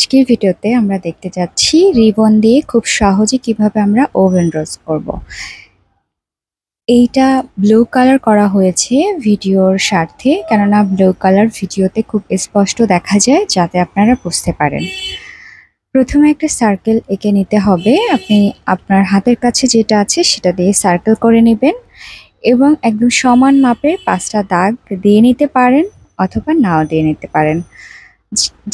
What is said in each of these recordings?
আজকের ভিডিওতে আমরা দেখতে যাচ্ছি রিবন দিয়ে খুব সহজে কিভাবে আমরা ওভেন রোস্ট করব। এইটা ব্লু কালার করা হয়েছে ভিডিওর স্বার্থে, কেননা ব্লু কালার ভিডিওতে খুব স্পষ্ট দেখা যায়, যাতে আপনারা বুঝতে পারেন। প্রথমে একটা সার্কেল এঁকে নিতে হবে। আপনি আপনার হাতের কাছে যেটা আছে সেটা দিয়ে সার্কেল করে নেবেন এবং একদম সমান মাপের 5টা দাগ দিয়ে নিতে পারেন অথবা নাও দিয়ে নিতে পারেন।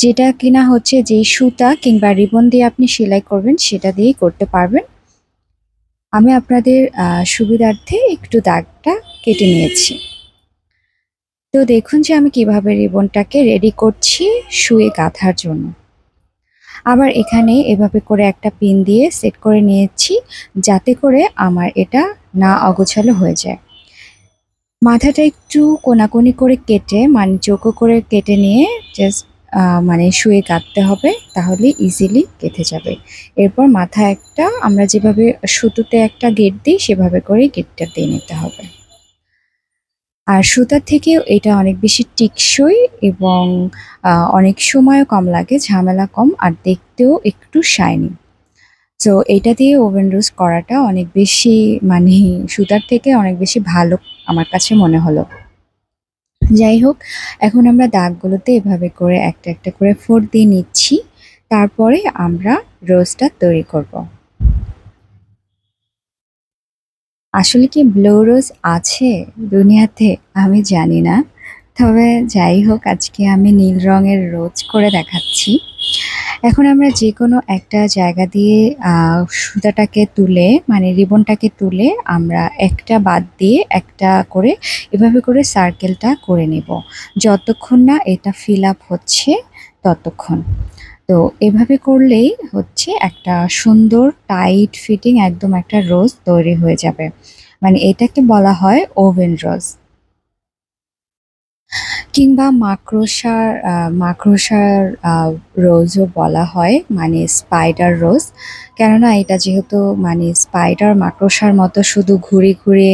যেটা কিনা হচ্ছে যে সুতা কিংবা রিবন দিয়ে আপনি সেলাই করবেন সেটা দিয়েই করতে পারবেন। আমি আপনাদের সুবিধার্থে একটু দাগটা কেটে নিয়েছি। তো দেখুন যে আমি কিভাবে রিবনটাকে রেডি করছি সুয়ে গাঁথার জন্য। আবার এখানে এভাবে করে একটা পিন দিয়ে সেট করে নিয়েছি, যাতে করে আমার এটা না অগোছালো হয়ে যায়। মাথাটা একটু কোনাকুনি করে কেটে, মানে চৌকো করে কেটে নিয়ে জাস্ট মানে শুয়ে কাটতে হবে, তাহলে ইজিলি কেটে যাবে। এরপর মাথায় একটা, আমরা যেভাবে সুতোতে একটা গেট দিই সেভাবে করেই গেটটা দিয়ে নিতে হবে। আর সুতার থেকেও এটা অনেক বেশি টিকসই এবং অনেক সময়ও কম লাগে, ঝামেলা কম, আর দেখতেও একটু শাইনি। তো এটা দিয়ে ওভেন রোস্ট করাটা অনেক বেশি, মানে সুতার থেকে অনেক বেশি ভালো আমার কাছে মনে হলো। যাই হোক, এখন আমরা দাগগুলোতে এভাবে করে একটা একটা করে ফোড় দিয়ে নিচ্ছি। তারপরে আমরা রোস্টটা তৈরি করব। আসলে কি ব্লু রোজ আছে দুনিয়াতে আমি জানি না, তবে যাই হোক, আজকে আমি নীল রঙের রোজ করে দেখাচ্ছি। এখন আমরা যে কোনো একটা জায়গা দিয়ে সুতাটাকে তুলে, মানে রিবনটাকে তুলে আমরা একটা বাদ দিয়ে একটা করে এভাবে করে সার্কেলটা করে নেব, যতক্ষণ না এটা ফিল আপ হচ্ছে ততক্ষণ। তো এভাবে করলেই হচ্ছে একটা সুন্দর টাইট ফিটিং একদম একটা রোজ তৈরি হয়ে যাবে। মানে এটাকে বলা হয় ওভেন রোজ, কিংবা মাকড়সার রোজও বলা হয়, মানে স্পাইডার রোজ। কেননা এটা যেহেতু মানে স্পাইডার মাকড়সার মতো শুধু ঘুরে ঘুরে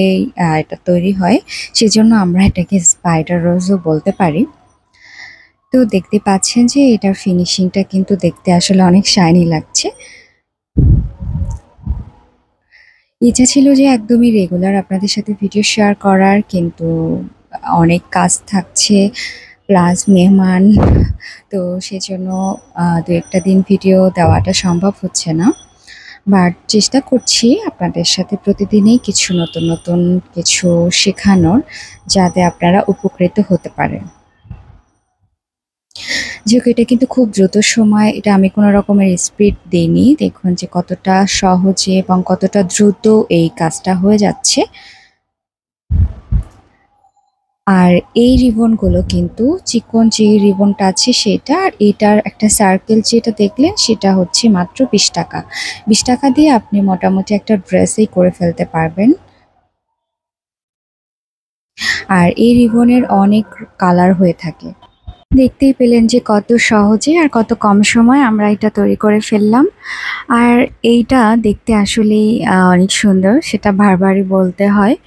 এটা তৈরি হয়, সেজন্য আমরা এটাকে স্পাইডার রোজও বলতে পারি। তো দেখতে পাচ্ছেন যে এটার ফিনিশিংটা কিন্তু দেখতে আসলে অনেক শাইনি লাগছে। ইচ্ছা ছিল যে একদমই রেগুলার আপনাদের সাথে ভিডিও শেয়ার করার, কিন্তু অনেক কাজ থাকছে প্লাস মেহমান, তো সেজন্য দু একটা দিন ভিডিও দেওয়াটা সম্ভব হচ্ছে না। বাট চেষ্টা করছি আপনাদের সাথে প্রতিদিনই কিছু নতুন নতুন কিছু শেখানোর, যাতে আপনারা উপকৃত হতে পারেন। যেহেতু এটা কিন্তু খুব দ্রুত সময়, এটা আমি কোনো রকমের স্পিড দিইনি। দেখুন যে কতটা সহজে এবং কতটা দ্রুত এই কাজটা হয়ে যাচ্ছে। আর এই রিবনগুলো কিন্তু চিকন যে রিবনটা আছে সেটা, আর এটার একটা সার্কেল যেটা দেখলেন সেটা হচ্ছে মাত্র 20 টাকা। 20 টাকা দিয়ে আপনি মোটামুটি একটা ড্রেসই করে ফেলতে পারবেন। আর এই রিবনের অনেক কালার হয়ে থাকে। দেখতেই পেলেন যে কত সহজে আর কত কম সময় আমরা এটা তৈরি করে ফেললাম। আর এইটা দেখতে আসলেই অনেক সুন্দর, সেটা বারবারই বলতে হয়।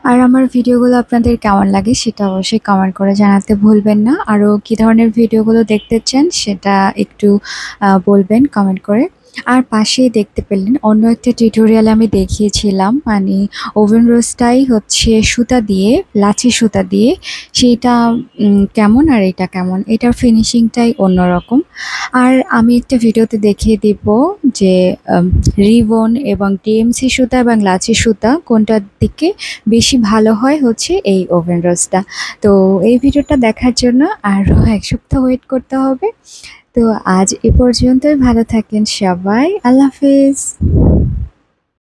আর আমার ভিডিওগুলো আপনাদের কেমন লাগে সেটা অবশ্যই কমেন্ট করে জানাতে ভুলবেন না। আরও কী ধরনের ভিডিওগুলো দেখতে চান সেটা একটু বলবেন কমেন্ট করে। আর পাশেই দেখতে পেলেন অন্য একটা টিউটোরিয়াল আমি দেখিয়েছিলাম, মানে ওভেন রোস্টটাই হচ্ছে সুতা দিয়ে, লাচি সুতা দিয়ে, সেইটা কেমন আর এটা কেমন, এটার ফিনিশিংটাই অন্যরকম। আর আমি একটা ভিডিওতে দেখিয়ে দিব যে রিবন এবং টিএমসি সুতা এবং লাচি সুতা কোনটার দিকে বেশি ভালো হয় হচ্ছে এই ওভেন রোস্টটা। তো এই ভিডিওটা দেখার জন্য আরও 1 সপ্তাহ ওয়েট করতে হবে। তো আজ এ পর্যন্তই, ভালো থাকেন সবাই, আল্লাহ হাফেজ।